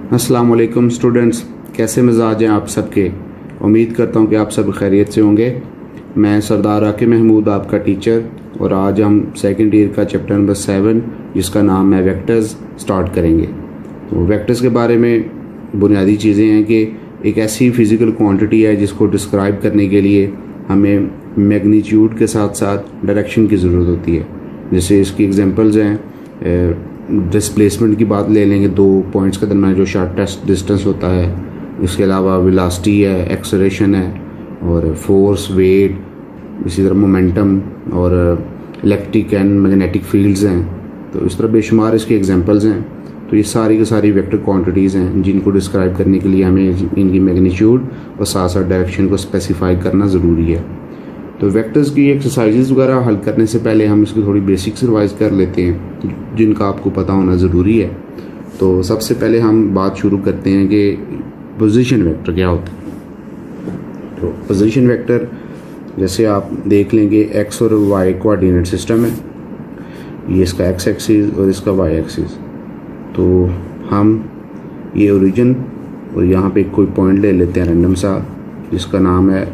अस्सलाम वालेकुम स्टूडेंट्स, कैसे मिजाज हैं आप सबके। उम्मीद करता हूं कि आप सब खैरियत से होंगे। मैं सरदार आकिब महमूद आपका टीचर, और आज हम सेकंड ईयर का चैप्टर नंबर 7 जिसका नाम है वेक्टर्स स्टार्ट करेंगे। तो वेक्टर्स के बारे में बुनियादी चीज़ें हैं कि एक ऐसी फ़िज़िकल क्वांटिटी है जिसको डिस्क्राइब करने के लिए हमें मैग्नीट्यूड के साथ साथ डायरेक्शन की ज़रूरत होती है। जैसे इसकी एग्जांपल्स हैं, डिस्प्लेसमेंट की बात ले लेंगे, दो पॉइंट्स के दरम्यान जो शॉर्टेस्ट डिस्टेंस होता है। इसके अलावा वेलोसिटी है, एक्सेलरेशन है, और फोर्स, वेट, इसी तरह मोमेंटम और इलेक्ट्रिक एंड मैग्नेटिक फील्ड्स हैं। तो इस तरह बेशुमार इसके एग्जांपल्स हैं। तो ये सारी की सारी वेक्टर क्वांटिटीज़ हैं जिनको डिस्क्राइब करने के लिए हमें इनकी मैग्नीट्यूड और साथ साथ डायरेक्शन को स्पेसिफाई करना ज़रूरी है। तो वेक्टर्स की एक्सरसाइजेज वगैरह हल करने से पहले हम इसकी थोड़ी बेसिक्स रिवाइज कर लेते हैं जिनका आपको पता होना ज़रूरी है। तो सबसे पहले हम बात शुरू करते हैं कि पोजीशन वेक्टर क्या होता है। तो पोजीशन वेक्टर जैसे आप देख लेंगे, एक्स और वाई कोऑर्डिनेट सिस्टम है। ये इसका एक्स एक्सिस और इसका वाई एक्सिस। तो हम ये ओरिजिन और यहाँ पे कोई पॉइंट ले लेते हैं रैंडम सा, जिसका नाम है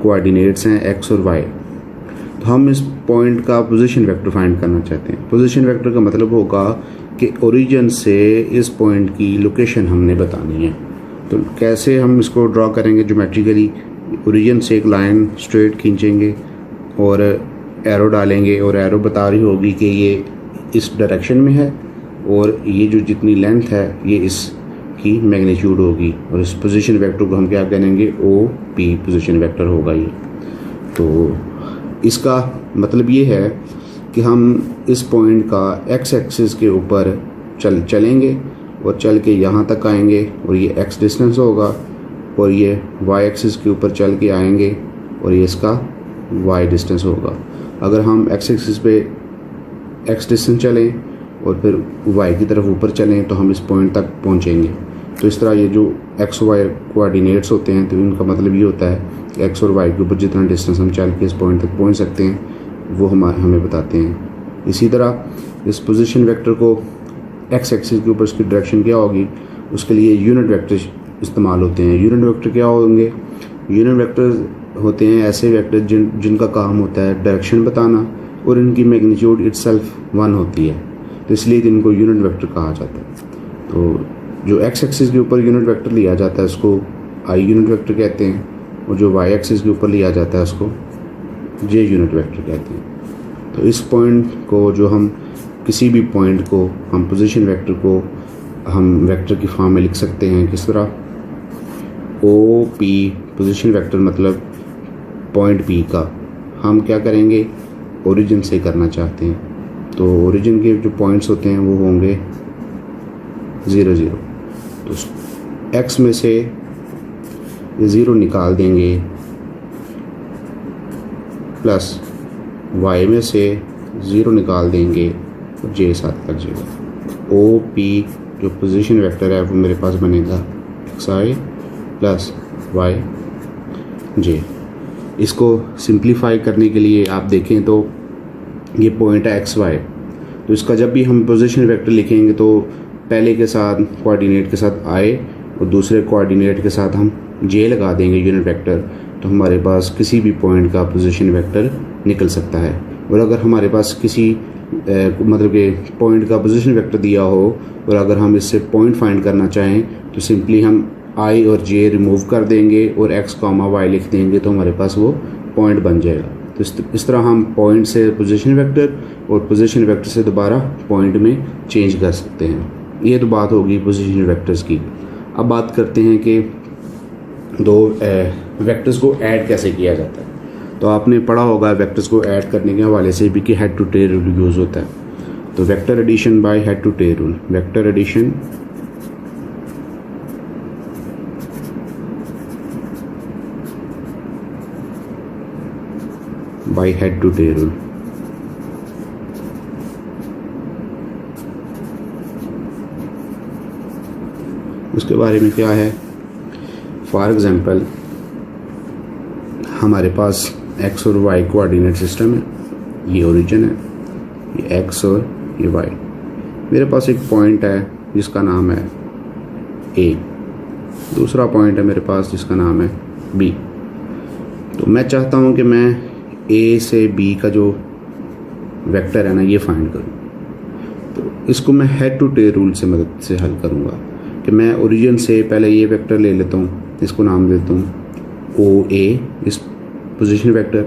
कोऑर्डिनेट्स हैं एक्स और वाई। तो हम इस पॉइंट का पोजीशन वेक्टर फाइंड करना चाहते हैं। पोजीशन वेक्टर का मतलब होगा कि ओरिजिन से इस पॉइंट की लोकेशन हमने बतानी है। तो कैसे हम इसको ड्रॉ करेंगे ज्योमेट्रिकली। ओरिजिन से एक लाइन स्ट्रेट खींचेंगे और एरो डालेंगे, और एरो बता रही होगी कि ये इस डायरेक्शन में है, और ये जो जितनी लेंथ है ये इसकी मैग्नीट्यूड होगी। और इस पोजीशन वेक्टर को हम क्या करेंगे, ओ पी पोजीशन वेक्टर होगा ये। तो इसका मतलब ये है कि हम इस पॉइंट का एक्स एक्सिस के ऊपर चलेंगे और चल के यहाँ तक आएंगे, और ये एक्स डिस्टेंस होगा, और ये वाई एक्सिस के ऊपर चल के आएंगे और ये इसका वाई डिस्टेंस होगा। अगर हम एक्स एक्सिस पे एक्स डिस्टेंस चलें और फिर वाई की तरफ ऊपर चलें तो हम इस पॉइंट तक पहुँचेंगे। तो इस तरह ये जो एक्स वाई कोऑर्डिनेट्स होते हैं, तो इनका मतलब ये होता है कि एक्स और वाई के ऊपर जितना डिस्टेंस हम चल के इस पॉइंट तक पहुंच सकते हैं वो हमें बताते हैं। इसी तरह इस पोजीशन वेक्टर को एक्स एक्सिस के ऊपर इसकी डायरेक्शन क्या होगी, उसके लिए यूनिट वेक्टर इस्तेमाल होते हैं। यूनिट वेक्टर क्या होंगे, यूनिट वेक्टर होते हैं ऐसे वेक्टर जिनका काम होता है डायरेक्शन बताना, और इनकी मैग्नीट्यूड इटसेल्फ 1 होती है। तो इसलिए इनको यूनिट वेक्टर कहा जाता है। तो जो एक्स एक्सिस के ऊपर यूनिट वेक्टर लिया जाता है उसको आई यूनिट वेक्टर कहते हैं, और जो वाई एक्सिस के ऊपर लिया जाता है उसको जे यूनिट वेक्टर कहते हैं। तो इस पॉइंट को जो हम किसी भी पॉइंट को हम पोजीशन वेक्टर को हम वेक्टर की फॉर्म में लिख सकते हैं। किस तरह, ओ पी पोजीशन वेक्टर मतलब पॉइंट पी का हम क्या करेंगे, ओरिजिन से करना चाहते हैं। तो ओरिजिन के जो पॉइंट्स होते हैं वो होंगे 0 0। तो एक्स में से ये 0 निकाल देंगे, प्लस वाई में से 0 निकाल देंगे और जे साथ लग जाएगा। ओ पी जो पोजीशन वेक्टर है वो मेरे पास बनेगा एक्स आई प्लस वाई जे। इसको सिंप्लीफाई करने के लिए आप देखें तो ये पॉइंट है एक्स वाई। तो इसका जब भी हम पोजीशन वेक्टर लिखेंगे तो पहले के साथ कोऑर्डिनेट के साथ आए और दूसरे कोऑर्डिनेट के साथ हम जे लगा देंगे यूनिट वेक्टर, तो हमारे पास किसी भी पॉइंट का पोजीशन वेक्टर निकल सकता है। और अगर हमारे पास किसी मतलब कि पॉइंट का पोजीशन वेक्टर दिया हो और अगर हम इससे पॉइंट फाइंड करना चाहें तो सिंपली हम आई और जे रिमूव कर देंगे और एक्स कॉमा वाई लिख देंगे, तो हमारे पास वो पॉइंट बन जाएगा। तो इस तरह हम पॉइंट से पोजीशन वेक्टर और पोजीशन वेक्टर से दोबारा पॉइंट में चेंज कर सकते हैं। ये तो बात होगी पोजीशन वेक्टर्स की। अब बात करते हैं कि दो वेक्टर्स को ऐड कैसे किया जाता है। तो आपने पढ़ा होगा वेक्टर्स को ऐड करने के हवाले से भी कि head to tail rule use होता है। तो vector addition by head to tail rule, vector addition by head to tail rule. उसके बारे में क्या है, फॉर एग्जांपल हमारे पास एक्स और वाई कोऑर्डिनेट सिस्टम है, ये ओरिजिन है, ये एक्स और ये वाई। मेरे पास एक पॉइंट है जिसका नाम है ए, दूसरा पॉइंट है मेरे पास जिसका नाम है बी। तो मैं चाहता हूँ कि मैं ए से बी का जो वेक्टर है ना ये फाइंड करूँ। तो इसको मैं हेड टू टेल रूल से मदद से हल करूँगा कि मैं ओरिजिन से पहले ये वेक्टर ले लेता हूँ, इसको नाम देता हूँ ओ ए, इस पोजीशन वेक्टर।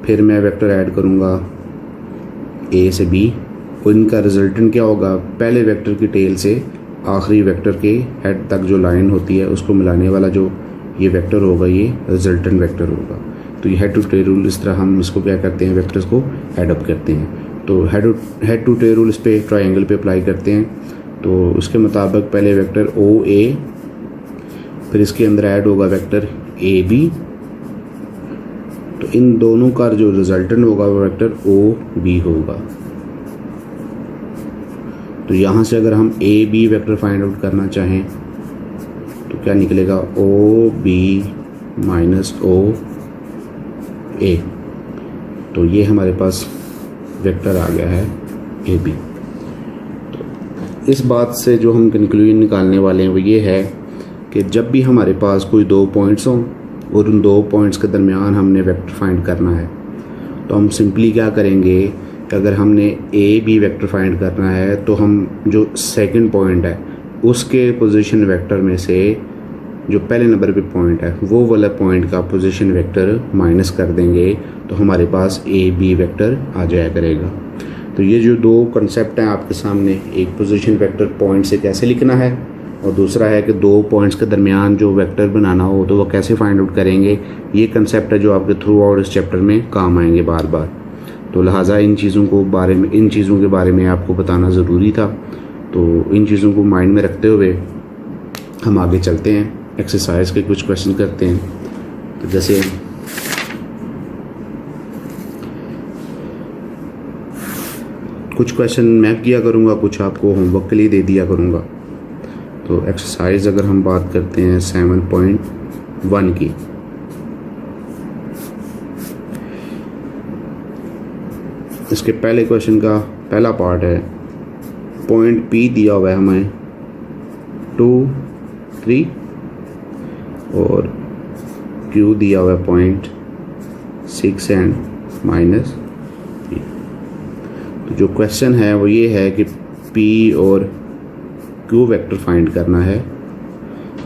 फिर मैं वेक्टर ऐड करूँगा ए से बी, और इनका रिजल्टेंट क्या होगा, पहले वेक्टर की टेल से आखिरी वेक्टर के हेड तक जो लाइन होती है उसको मिलाने वाला जो ये वेक्टर होगा ये रिजल्टेंट वेक्टर होगा। तो ये हेड टू टेल रूल, इस तरह हम इसको क्या करते हैं, वेक्टर्स को ऐड अप करते हैं। तो हेड टू टेल रूल इस पे ट्रायंगल पे अप्लाई करते हैं। तो उसके मुताबिक पहले वेक्टर ओ ए, फिर इसके अंदर ऐड होगा वेक्टर ए बी। तो इन दोनों का जो रिजल्टेंट होगा वो वेक्टर ओ बी होगा। तो यहाँ से अगर हम A B vector find out करना चाहें तो क्या निकलेगा, ओ बी माइनस ओ ए। तो ये हमारे पास वेक्टर आ गया है ए बी। तो इस बात से जो हम कंक्लूजन निकालने वाले हैं वो ये है कि जब भी हमारे पास कोई दो पॉइंट्स हों और उन दो पॉइंट्स के दरमियान हमने वेक्टर फाइंड करना है, तो हम सिंपली क्या करेंगे कि अगर हमने ए बी वेक्टर फाइंड करना है तो हम जो सेकंड पॉइंट है उसके पोजीशन वेक्टर में से जो पहले नंबर पे पॉइंट है वो वाला पॉइंट का पोजीशन वेक्टर माइनस कर देंगे, तो हमारे पास ए बी वेक्टर आ जाया करेगा। तो ये जो दो कंसेप्ट हैं आपके सामने, एक पोजीशन वेक्टर पॉइंट से कैसे लिखना है और दूसरा है कि दो पॉइंट्स के दरमियान जो वेक्टर बनाना हो तो वो कैसे फाइंड आउट करेंगे, ये कंसेप्ट है जो आपके थ्रू आउट इस चैप्टर में काम आएंगे बार बार। तो लिहाजा इन चीज़ों के बारे में आपको बताना ज़रूरी था। तो इन चीज़ों को माइंड में रखते हुए हम आगे चलते हैं, एक्सरसाइज के कुछ क्वेश्चन करते हैं। तो जैसे कुछ क्वेश्चन मैं किया करूँगा, कुछ आपको होमवर्क के लिए दे दिया करूँगा। तो एक्सरसाइज अगर हम बात करते हैं 7.1 की, इसके पहले क्वेश्चन का पहला पार्ट है, पॉइंट पी दिया हुआ है हमें 2 3 और क्यू दिया हुआ है पॉइंट 6 एंड -3। तो जो क्वेश्चन है वो ये है कि पी और क्यू वेक्टर फाइंड करना है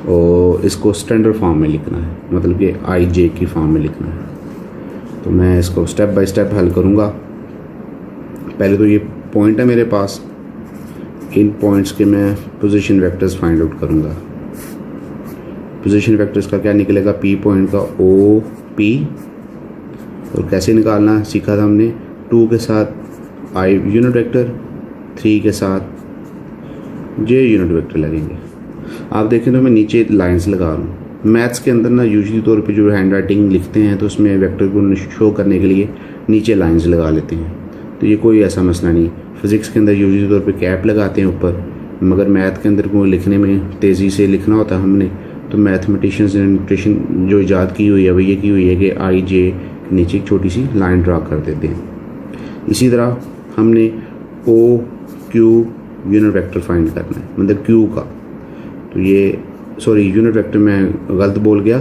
और इसको स्टैंडर्ड फॉर्म में लिखना है, मतलब कि आई जे की फॉर्म में लिखना है। तो मैं इसको स्टेप बाय स्टेप हल करूँगा। पहले तो ये पॉइंट है मेरे पास, इन पॉइंट्स के मैं पोजीशन वेक्टर्स फाइंड आउट करूँगा। पोजीशन वेक्टर्स का क्या निकलेगा, पी पॉइंट का ओ पी, और कैसे निकालना सीखा था हमने, 2 के साथ आई यूनिट वेक्टर, 3 के साथ जे यूनिट वेक्टर लगेंगे। आप देखें तो मैं नीचे लाइंस लगा रहा हूँ। मैथ्स के अंदर ना यूजली तौर पे जो हैंड राइटिंग लिखते हैं तो उसमें वेक्टर को शो करने के लिए नीचे लाइंस लगा लेते हैं। तो ये कोई ऐसा मसला नहीं। फिज़िक्स के अंदर यूजली तौर पे कैप लगाते हैं ऊपर, मगर मैथ के अंदर को लिखने में तेज़ी से लिखना होता है हमने, तो मैथमेटिशियंस ने नोटेशन जो ईजाद की हुई है वो ये की हुई है कि आई जे के नीचे एक छोटी सी लाइन ड्रा कर देते हैं। इसी तरह हमने O Q unit vector find करना है, मतलब क्यू का। तो ये सॉरी यूनिट वेक्टर मैं गलत बोल गया,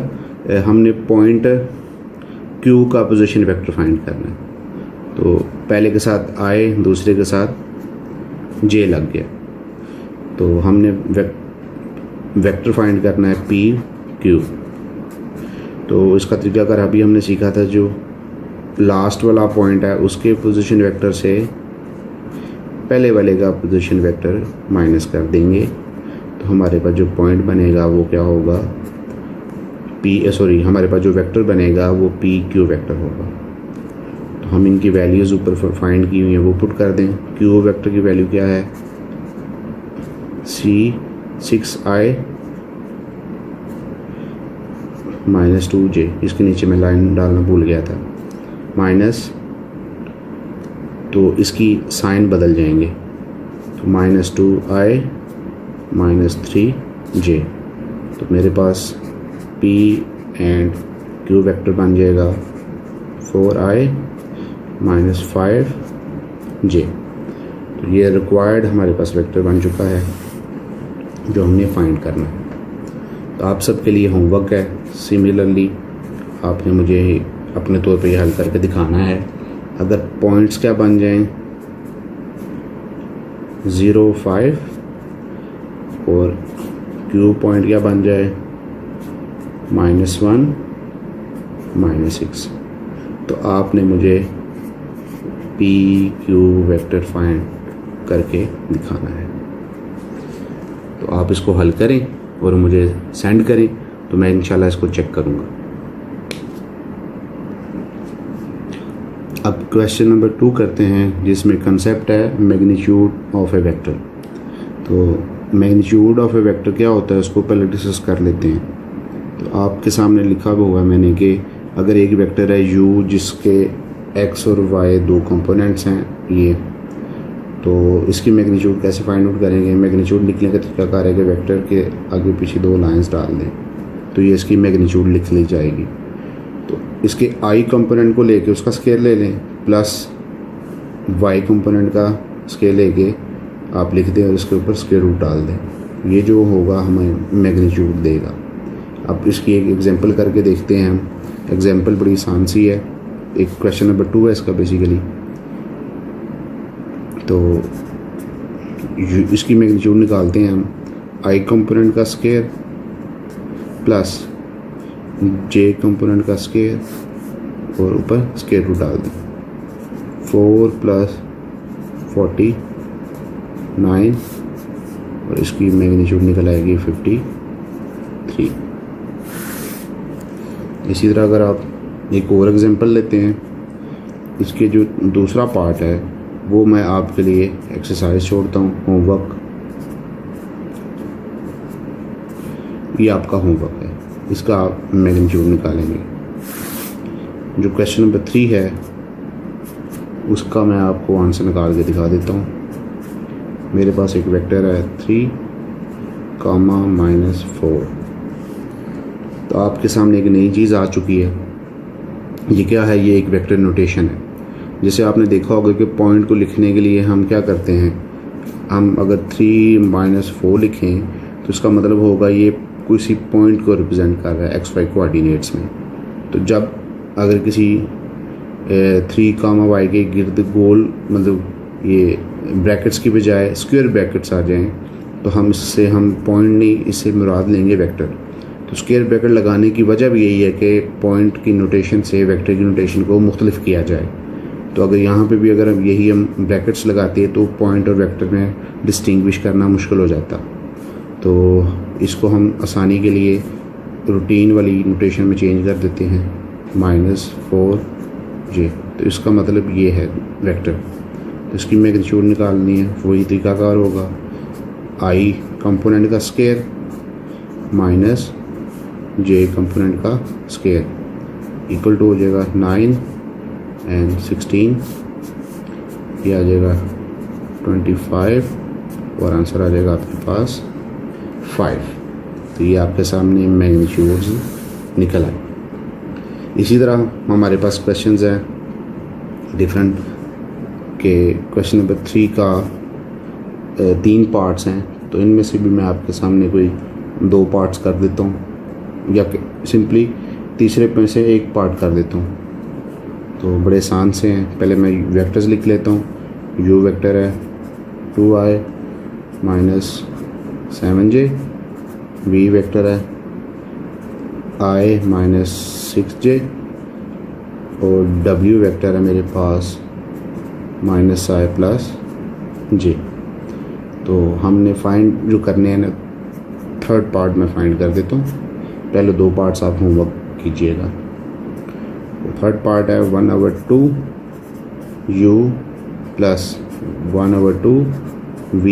हमने पॉइंट क्यू का पोजीशन वेक्टर फाइंड करना है। तो पहले के साथ आए, दूसरे के साथ जे लग गया, तो हमने वेक्टर फाइंड करना है पी क्यू। तो इसका तरीकाकार अभी हमने सीखा था, जो लास्ट वाला पॉइंट है उसके पोजीशन वेक्टर से पहले वाले का पोजीशन वेक्टर माइनस कर देंगे, तो हमारे पास जो पॉइंट बनेगा वो क्या होगा, हमारे पास जो वेक्टर बनेगा वो पी क्यू वेक्टर होगा। तो हम इनकी वैल्यूज़ ऊपर फाइंड की हुई है वो पुट कर दें। क्यू वेक्टर की वैल्यू क्या है, C6I -2J, इसके नीचे मैं लाइन डालना भूल गया था, माइनस, तो इसकी साइन बदल जाएंगे, तो -2I -3J। तो मेरे पास P एंड Q वेक्टर बन जाएगा 4I -5J। तो ये रिक्वायर्ड हमारे पास वेक्टर बन चुका है जो हमने फाइंड करना है। तो आप सबके लिए होमवर्क है। सिमिलरली आपने मुझे अपने तौर पे हल करके दिखाना है। अगर पॉइंट्स क्या बन जाएं 0, 5 और क्यू पॉइंट क्या बन जाए -1, -6, तो आपने मुझे पी क्यू वेक्टर फाइंड करके दिखाना है। तो आप इसको हल करें और मुझे सेंड करें, तो मैं इंशाल्लाह इसको चेक करूँगा। अब क्वेश्चन नंबर 2 करते हैं, जिसमें कंसेप्ट है मैग्नीट्यूड ऑफ ए वेक्टर। तो मैग्नीट्यूड ऑफ ए वेक्टर क्या होता है उसको पहले डिस्कस कर लेते हैं। तो आपके सामने लिखा हुआ है मैंने कि अगर एक वेक्टर है u जिसके x और y 2 कंपोनेंट्स हैं ये, तो इसकी मैग्नीट्यूड कैसे फाइंड आउट करेंगे। मैग्नीट्यूड लिखने का तरीकाकार है कि वेक्टर के आगे पीछे 2 लाइंस डाल दें, तो ये इसकी मैग्नीट्यूड लिख ली जाएगी। तो इसके i कंपोनेंट को लेके उसका स्केयर ले लें, प्लस y कंपोनेंट का स्केयर लेके आप लिख दें और इसके ऊपर स्क्वायर रूट डाल दें। ये जो होगा हमें मैग्नीट्यूड देगा। अब इसकी एक एग्जांपल करके देखते हैं हम। एग्जांपल बड़ी आसान सी है, एक क्वेश्चन नंबर 2 है इसका बेसिकली। तो इसकी मैग्नीट्यूड निकालते हैं हम। i कंपोनेंट का स्क्वायर प्लस j कंपोनेंट का स्क्वायर और ऊपर स्क्वायर रूट डाल दें। 4 + 49 और इसकी मैग्नीट्यूड निकल आएगी 53। इसी तरह अगर आप एक और एग्जांपल लेते हैं, इसके जो दूसरा पार्ट है वो मैं आपके लिए एक्सरसाइज छोड़ता हूँ, होमवर्क। ये आपका होमवर्क है, इसका आप मैग्नीट्यूड निकालेंगे। जो क्वेश्चन नंबर 3 है उसका मैं आपको आंसर निकाल के दिखा देता हूँ। मेरे पास एक वेक्टर है 3, -4। तो आपके सामने एक नई चीज़ आ चुकी है। ये क्या है, ये एक वेक्टर नोटेशन है। जैसे आपने देखा होगा कि पॉइंट को लिखने के लिए हम क्या करते हैं, हम अगर 3 - 4 लिखें तो इसका मतलब होगा ये किसी पॉइंट को रिप्रेजेंट कर रहा है XY कोऑर्डिनेट्स में। तो जब अगर किसी 3, y के गिर्द गोल मतलब ये ब्रैकेट्स की बजाय स्क्वायर ब्रैकेट्स आ जाएं, तो हम पॉइंट नहीं, इससे मुराद लेंगे वेक्टर। तो स्क्वायर ब्रैकेट लगाने की वजह भी यही है कि पॉइंट की नोटेशन से वेक्टर की नोटेशन को मुख्तलिफ किया जाए। तो अगर यहाँ पे भी अगर हम ब्रैकेट्स लगाते हैं तो पॉइंट और वेक्टर में डिस्टिंग्विश करना मुश्किल हो जाता। तो इसको हम आसानी के लिए रूटीन वाली नोटेशन में चेंज कर देते हैं, -4j। तो इसका मतलब ये है वेक्टर। तो इसकी मैग्नीट्यूड निकालनी है, वही तरीकाकार होगा। i कंपोनेंट का स्क्वायर माइनस j कंपोनेंट का स्क्वायर इक्वल टू हो जाएगा 9 और 16, ये आ जाएगा 25 और आंसर आ जाएगा आपके पास 5। तो ये आपके सामने मैग्नीट्यूड्स निकल आए। इसी तरह हमारे पास क्वेश्चंस हैं डिफरेंट के। क्वेश्चन नंबर 3 का 3 पार्ट्स हैं, तो इनमें से भी मैं आपके सामने कोई 2 पार्ट्स कर देता हूँ, या सिंपली तीसरे में से एक पार्ट कर देता हूँ। तो बड़े आसान से हैं। पहले मैं वेक्टर्स लिख लेता हूँ। u वेक्टर है 2i - 7j, v वेक्टर है i - 6j और w वेक्टर है मेरे पास -i + j। तो हमने फाइंड जो करने हैं ना, थर्ड पार्ट में फाइंड कर देता हूँ। पहले 2 पार्ट्स आप होमवर्क कीजिएगा। तो थर्ड पार्ट है 1/2 u + 1/2 v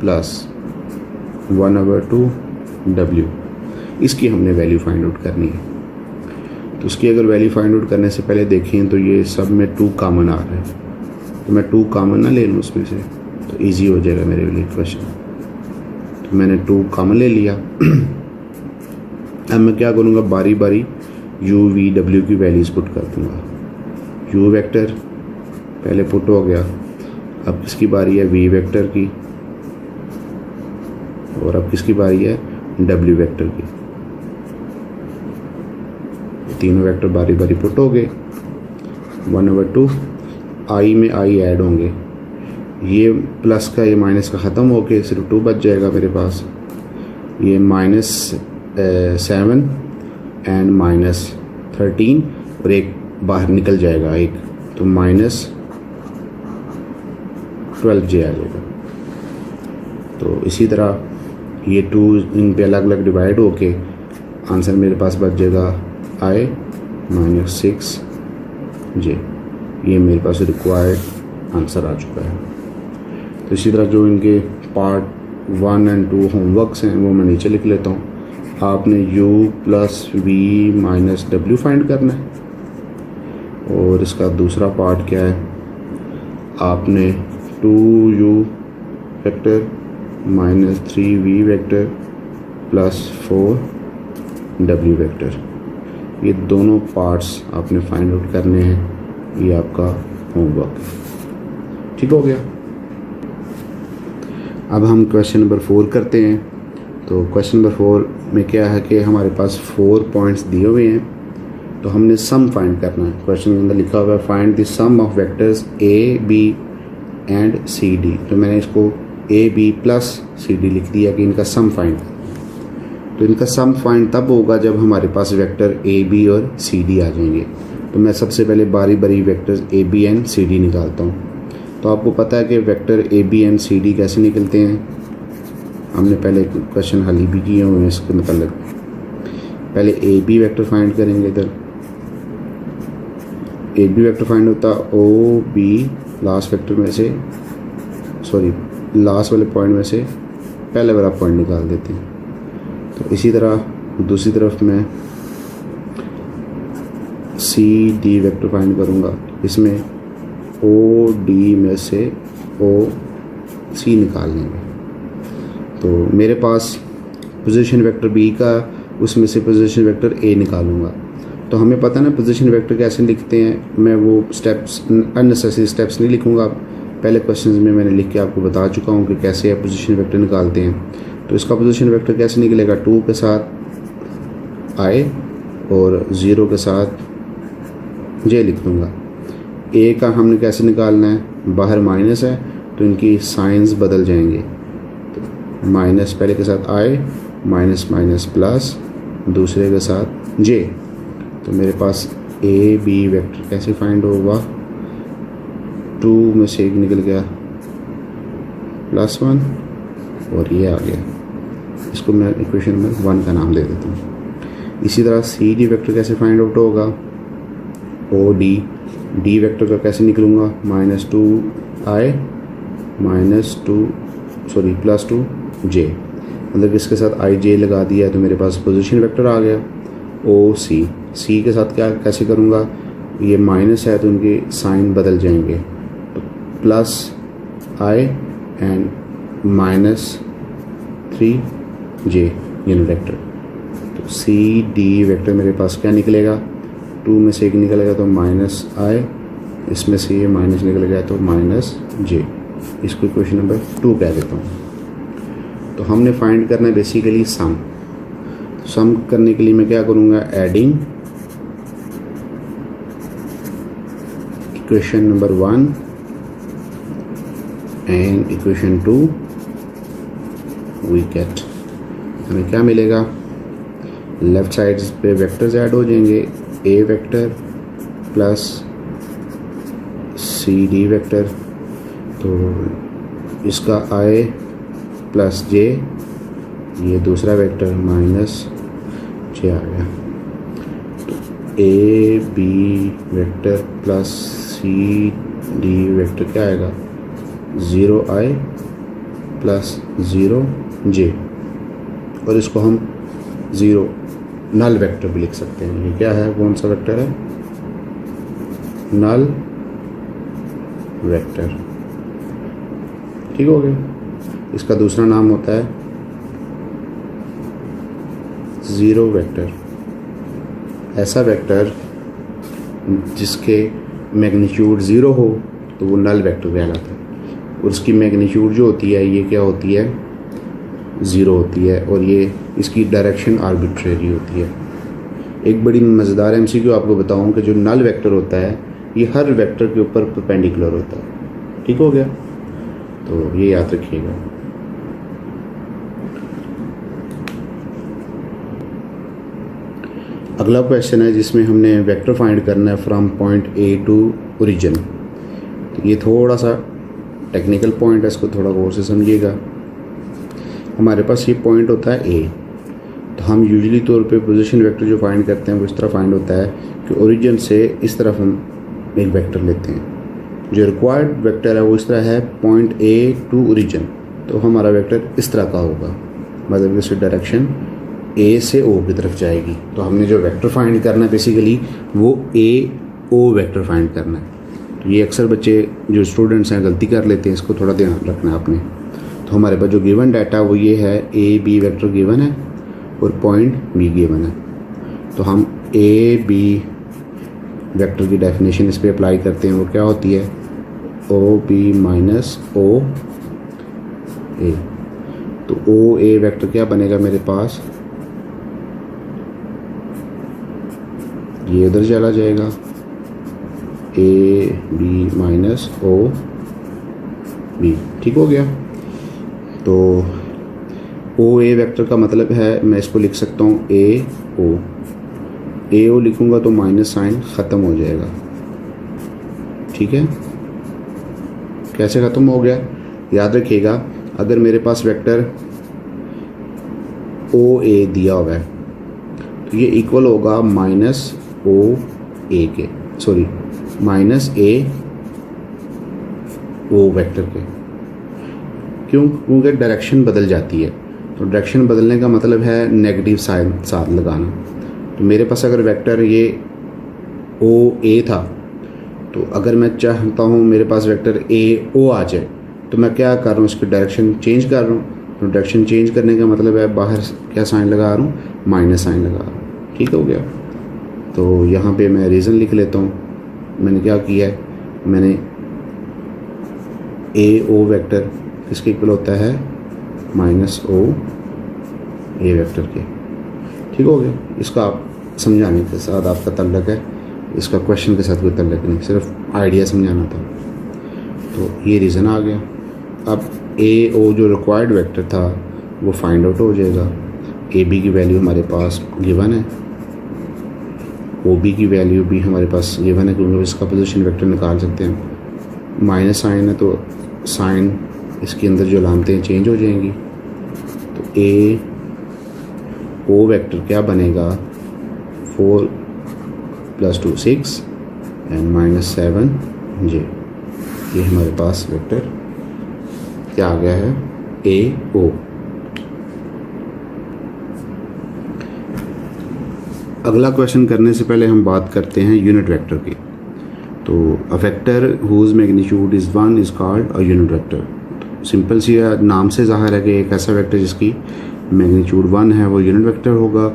+ 1/2 w। इसकी हमने वैल्यू फाइंड आउट करनी है। तो इसकी अगर वैल्यू फाइंड आउट करने से पहले देखें तो ये सब में 2 कॉमन आ रहा है, तो मैं 2 कॉमन ना ले लूँ उसमें से, तो इजी हो जाएगा मेरे लिए क्वेश्चन। तो मैंने 2 कॉमन ले लिया। अब मैं क्या करूँगा, बारी बारी u v w की वैल्यूज़ पुट कर दूँगा। u वेक्टर पहले पुट हो गया, अब किसकी बारी है v वेक्टर की, और अब किसकी बारी है w वेक्टर की। तीनों वेक्टर बारी बारी पुट हो गए 1/2 आई में आई ऐड होंगे, ये प्लस का ये माइनस का ख़त्म हो के सिर्फ 2 बच जाएगा मेरे पास, ये -7 एंड -13 और एक बाहर निकल जाएगा एक, तो -12j आ जाएगा। तो इसी तरह ये 2 इन पे अलग अलग डिवाइड होके आंसर मेरे पास बच जाएगा I -6j। ये मेरे पास रिक्वायर्ड आंसर आ चुका है। तो इसी तरह जो इनके पार्ट 1 और 2 होमवर्क्स हैं वो मैं नीचे लिख लेता हूँ। आपने u + v - w फाइंड करना है, और इसका दूसरा पार्ट क्या है, आपने 2u vector -3v vector + 4w vector, ये दोनों पार्ट्स आपने फाइंड आउट करने हैं। ये आपका होमवर्क है, ठीक हो गया। अब हम क्वेश्चन नंबर 4 करते हैं। तो क्वेश्चन नंबर 4 में क्या है कि हमारे पास 4 पॉइंट्स दिए हुए हैं, तो हमने सम फाइंड करना है। क्वेश्चन के अंदर लिखा हुआ है find the sum of vectors a b and c d। तो मैंने इसको a b + c d लिख दिया कि इनका सम फाइंड। तो इनका सम फाइंड तब होगा जब हमारे पास वेक्टर a b और c d आ जाएंगे। तो मैं सबसे पहले बारी बारी vectors a b and c d निकालता हूँ। तो आपको पता है कि vector a b and c d कैसे निकलते हैं, हमने पहले क्वेश्चन हल भी किए हुए हैं इसके मतलब। पहले a b वेक्टर फाइंड करेंगे, इधर a b वेक्टर फाइंड होता o b लास्ट वेक्टर में से, सॉरी लास्ट वाले पॉइंट में से पहले वाला पॉइंट निकाल देते हैं। तो इसी तरह दूसरी तरफ मैं सी डी वेक्टर फाइंड करूँगा, इसमें ओ डी में से ओ सी निकाल लेंगे। तो मेरे पास पोजीशन वेक्टर बी का, उसमें से पोजीशन वेक्टर ए निकालूंगा। तो हमें पता ना पोजीशन वेक्टर कैसे लिखते हैं, मैं वो स्टेप्स अननेसेसरी स्टेप्स नहीं लिखूँगा। पहले क्वेश्चंस में मैंने लिख के आपको बता चुका हूँ कि कैसे आप पोजीशन वेक्टर निकालते हैं। तो इसका पोजीशन वेक्टर कैसे निकलेगा, 2 के साथ I और 0 के साथ j लिख दूँगा। a का हमने कैसे निकालना है, बाहर माइनस है तो इनकी साइंस बदल जाएंगे। तो माइनस पहले के साथ I, माइनस माइनस प्लस, दूसरे के साथ j। तो मेरे पास a b वेक्टर कैसे फाइंड होगा, 2 में से एक निकल गया +1 और ये आ गया। इसको मैं इक्वेशन नंबर 1 का नाम दे देता हूँ। इसी तरह सी डी वेक्टर कैसे फाइंड आउट होगा, ओ डी डी वेक्टर का कैसे निकलूँगा, -2i +2j, मतलब इसके साथ i j लगा दिया तो मेरे पास पोजीशन वेक्टर आ गया। ओ सी सी के साथ क्या कैसे करूँगा, ये माइनस है तो इनके साइन बदल जाएंगे, तो +i and -3j unit vector. तो सी डी वेक्टर मेरे पास क्या निकलेगा, 2 में से एक निकलेगा तो -i, इसमें से ये माइनस निकल गया तो -j। इसको क्वेश्चन नंबर 2 कह देता हूँ। तो हमने फाइंड करना है बेसिकली सम। सम करने के लिए मैं क्या करूँगा, adding equation number 1 and equation 2 we get, हमें क्या मिलेगा, लेफ्ट साइड पे वेक्टर्स ऐड हो जाएंगे, a vector plus C D vector. तो इसका i + j, ये दूसरा वेक्टर -j आ गया। तो a b vector plus C D vector क्या आएगा, 0i + 0j, और इसको हम 0 नल वेक्टर भी लिख सकते हैं। ये क्या है, कौन सा वेक्टर है, नल वेक्टर, ठीक हो गया। इसका दूसरा नाम होता है 0 वेक्टर, ऐसा वेक्टर जिसके मैग्नीट्यूड 0 हो तो वो नल वेक्टर कहलाता है, और उसकी मैग्नीट्यूड जो होती है ये क्या होती है, 0 होती है, और ये इसकी डायरेक्शन आर्बिट्रेरी होती है। एक बड़ी मज़ेदार एमसीक्यू आपको बताऊं कि जो नल वेक्टर होता है ये हर वेक्टर के ऊपर परपेंडिकुलर होता है। ठीक हो गया, तो ये याद रखिएगा। अगला क्वेश्चन है जिसमें हमने वेक्टर फाइंड करना है from point A to origin. तो ये थोड़ा सा टेक्निकल पॉइंट है, इसको थोड़ा गौर से समझिएगा। हमारे पास ये पॉइंट होता है ए, तो हम यूजुअली तौर पे पोजीशन वेक्टर जो फाइंड करते हैं वो इस तरह फाइंड होता है कि ओरिजिन से इस तरफ हम एक वेक्टर लेते हैं। जो रिक्वायर्ड वेक्टर है वो इस तरह है पॉइंट ए टू ओरिजिन, तो हमारा वेक्टर इस तरह का होगा, मतलब इसकी डायरेक्शन ए से ओ की तरफ जाएगी। तो हमने जो वेक्टर फाइंड करना है बेसिकली वो ए ओ वेक्टर फाइंड करना है। तो ये अक्सर बच्चे जो स्टूडेंट्स हैं गलती कर लेते हैं, इसको थोड़ा ध्यान रखना है आपने। तो हमारे पास जो गिवन डाटा वो ये है, ए बी वेक्टर गिवन है और पॉइंट बी गिवन है। तो हम ए बी वेक्टर की डेफिनेशन इस पर अप्लाई करते हैं, वो क्या होती है, ओ बी माइनस ओ ए। तो ओ ए वेक्टर क्या बनेगा मेरे पास, ये उधर चला जाएगा, A B minus O B. ठीक हो गया। तो ओ ए वेक्टर का मतलब है, मैं इसको लिख सकता हूँ ए ओ लिखूँगा तो माइनस साइन ख़त्म हो जाएगा। ठीक है, कैसे ख़त्म हो गया याद रखिएगा। अगर मेरे पास वेक्टर ओ ए दिया हुआ है तो ये इक्वल होगा माइनस ओ ए के, सॉरी माइनस ए ओ वेक्टर के। क्यों? क्योंकि डायरेक्शन बदल जाती है। तो डायरेक्शन बदलने का मतलब है नेगेटिव साइन साथ लगाना। तो मेरे पास अगर वेक्टर ये ओ ए था, तो अगर मैं चाहता हूँ मेरे पास वेक्टर ए ओ आ जाए, तो मैं क्या कर रहा हूँ, इसकी डायरेक्शन चेंज कर रहा हूँ। तो डायरेक्शन चेंज करने का मतलब है बाहर क्या साइन लगा रहा हूँ, माइनस साइन लगा रहा हूँ। ठीक हो गया। तो यहाँ पे मैं रीज़न लिख लेता हूँ। मैंने क्या किया है, मैंने ए ओ वेक्टर किसके इक्वल होता है, माइनस ओ ए वेक्टर के। ठीक हो गया। इसका आप समझाने के साथ आपका तल्लक है, इसका क्वेश्चन के साथ कोई तल्लक नहीं, सिर्फ आइडिया समझाना था। तो ये रीज़न आ गया। अब ए ओ जो रिक्वायर्ड वेक्टर था वो फाइंड आउट हो जाएगा। ए बी की वैल्यू हमारे पास गिवन है, ओ बी की वैल्यू भी हमारे पास गिवन है, क्योंकि इसका पोजीशन वेक्टर निकाल सकते हैं। माइनस साइन है तो साइन इसके अंदर जो लामतें चेंज हो जाएंगी। तो ए ओ वेक्टर क्या बनेगा, 4 + 2 6 एंड -7 जे। ये हमारे पास वेक्टर क्या आ गया है, ए ओ। अगला क्वेश्चन करने से पहले हम बात करते हैं यूनिट वेक्टर की। तो a vector whose magnitude is 1 is called a unit vector. Simple सी नाम से ज़ाहिर है कि एक ऐसा वेक्टर जिसकी मैग्नीट्यूड 1 है वो यूनिट वेक्टर होगा।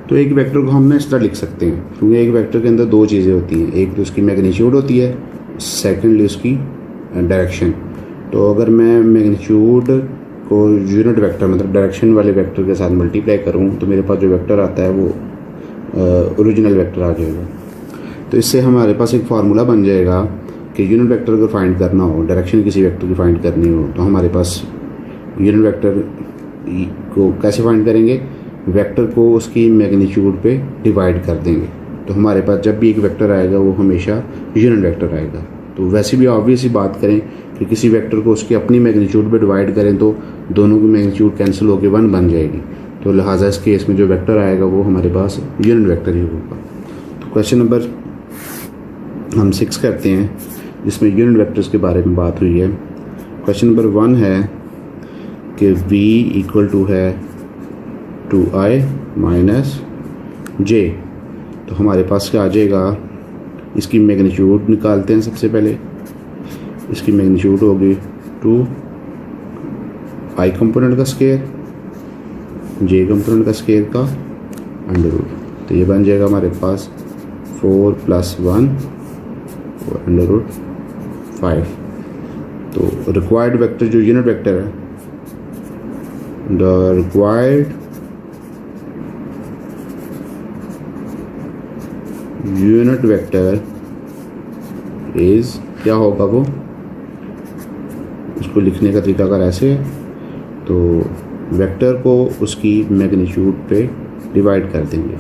तो एक वेक्टर को हम इस तरह लिख सकते हैं, क्योंकि एक वेक्टर के अंदर दो चीज़ें होती हैं, एक तो उसकी मैग्नीट्यूड होती है, सेकेंडली उसकी डायरेक्शन। तो अगर मैं मैग्नीट्यूड को यूनिट वेक्टर मतलब डायरेक्शन वाले वेक्टर के साथ मल्टीप्लाई करूँ तो मेरे पास जो वेक्टर आता है वो ओरिजिनल वेक्टर आ जाएगा। तो इससे हमारे पास एक फार्मूला बन जाएगा कि यूनिट वेक्टर को फाइंड करना हो, डायरेक्शन किसी वेक्टर की फाइंड करनी हो, तो हमारे पास यूनिट वेक्टर को कैसे फाइंड करेंगे, वेक्टर को उसकी मैग्नीट्यूड पे डिवाइड कर देंगे। तो हमारे पास जब भी एक वेक्टर आएगा वो हमेशा यूनिट वेक्टर आएगा। तो वैसे भी ऑब्वियस ही बात करें कि किसी वेक्टर को उसकी अपनी मैग्नीट्यूड पे डिवाइड करें तो दोनों की मैग्नीट्यूड कैंसिल होकर 1 बन जाएगी। तो लिहाजा इस केस में जो वेक्टर आएगा वो हमारे पास यूनिट वेक्टर ही होगा। तो क्वेश्चन नंबर हम 6 करते हैं, जिसमें यूनिट वेक्टर्स के बारे में बात हुई है। क्वेश्चन नंबर 1 है कि v = है 2i - j। तो हमारे पास क्या आ जाएगा, इसकी मैग्नीट्यूड निकालते हैं। सबसे पहले इसकी मैग्नीट्यूड होगी 2i कंपोनेंट का स्क्वायर, j कंपोनेंट का स्क्वायर का अंडर रूट। तो ये बन जाएगा हमारे पास 4 + 1 और अंडर रूट 5। तो रिक्वायर्ड वेक्टर जो यूनिट वेक्टर है, the required unit vector is, क्या होगा वो, उसको लिखने का तरीका अगर ऐसे है तो वेक्टर को उसकी मैग्नीट्यूड पे डिवाइड कर देंगे।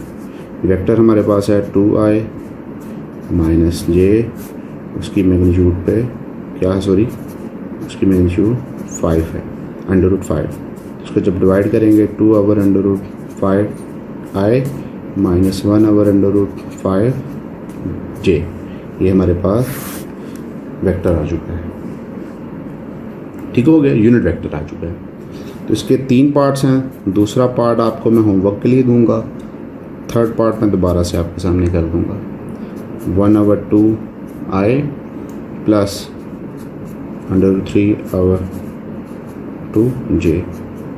वेक्टर हमारे पास है 2i माइनस जे, उसकी मैग्नीट्यूड पे क्या है, सॉरी उसकी मैग्नीट्यूड 5 है, √5। उसको जब डिवाइड करेंगे 2/√5i माइनस 1/√5 जे, ये हमारे पास वेक्टर आ चुका है। ठीक हो गया, यूनिट वेक्टर आ चुका है। तो इसके 3 पार्ट्स हैं। दूसरा पार्ट आपको मैं होमवर्क के लिए दूंगा, थर्ड पार्ट मैं दोबारा से आपके सामने कर दूंगा। 1/2i प्लस √3/2j,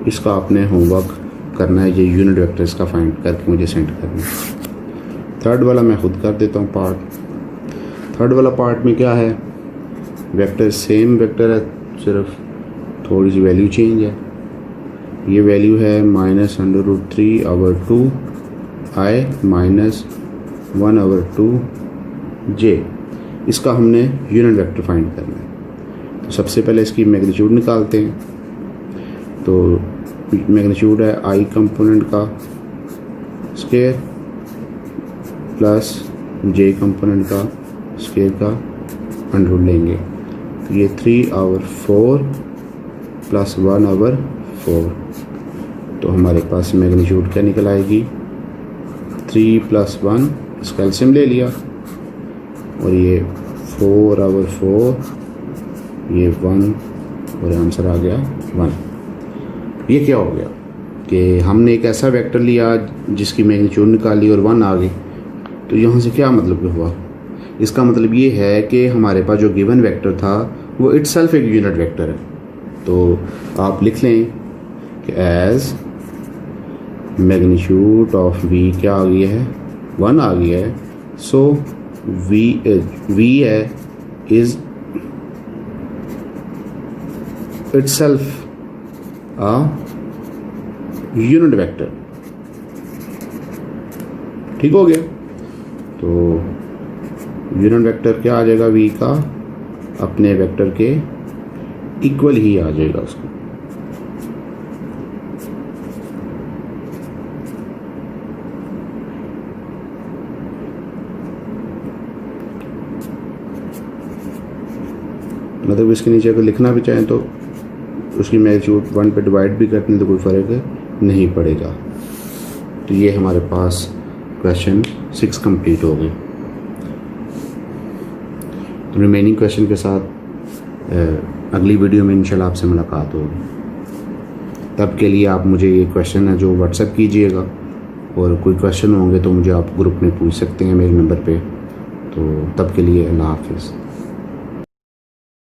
इसका आपने होमवर्क करना है। ये यूनिट वेक्टर इसका फाइंड करके मुझे सेंड करना है। थर्ड वाला मैं खुद कर देता हूँ पार्ट। थर्ड वाला पार्ट में क्या है, वेक्टर सेम वेक्टर है, सिर्फ थोड़ी सी वैल्यू चेंज है। ये वैल्यू है -√3/2i माइनस 1/2j। इसका हमने यूनिट वेक्टर फाइंड करना है। तो सबसे पहले इसकी मैग्नीट्यूड निकालते हैं। तो मैग्नीट्यूड है i कंपोनेंट का स्क्वायर प्लस j कंपोनेंट का स्क्वायर का अंडर लेंगे। तो ये 3/4 प्लस 1/4, तो हमारे पास मैग्नीट्यूड क्या निकल आएगी, 3 + 1, इसका एलसीएम ले लिया, और ये 4/4, ये 1, और आंसर आ गया 1। ये क्या हो गया कि हमने एक ऐसा वेक्टर लिया जिसकी मैग्नीट्यूड निकाली और 1 आ गई। तो यहाँ से क्या मतलब हुआ, इसका मतलब ये है कि हमारे पास जो गिवन वेक्टर था वो इटसेल्फ एक यूनिट वेक्टर है। तो आप लिख लें कि एज मैग्नीट्यूड ऑफ v क्या आ गया है, 1 आ गया है। सो v है is itself a unit vector. ठीक हो गया। तो यूनिट वेक्टर क्या आ जाएगा, v का अपने वेक्टर के इक्वल ही आ जाएगा उसको। मतलब इसके नीचे अगर लिखना भी चाहें तो उसकी मैग्नीट्यूड 1 पे डिवाइड भी करते हैं तो कोई फ़र्क नहीं पड़ेगा। तो ये हमारे पास क्वेश्चन 6 कंप्लीट हो गए। तो रिमेनिंग क्वेश्चन के साथ अगली वीडियो में इंशाल्लाह आपसे मुलाकात होगी। तब के लिए आप मुझे ये क्वेश्चन है जो व्हाट्सएप कीजिएगा, और कोई क्वेश्चन होंगे तो मुझे आप ग्रुप में पूछ सकते हैं मेरे नंबर पे। तो तब के लिए अल्लाह हाफिज़।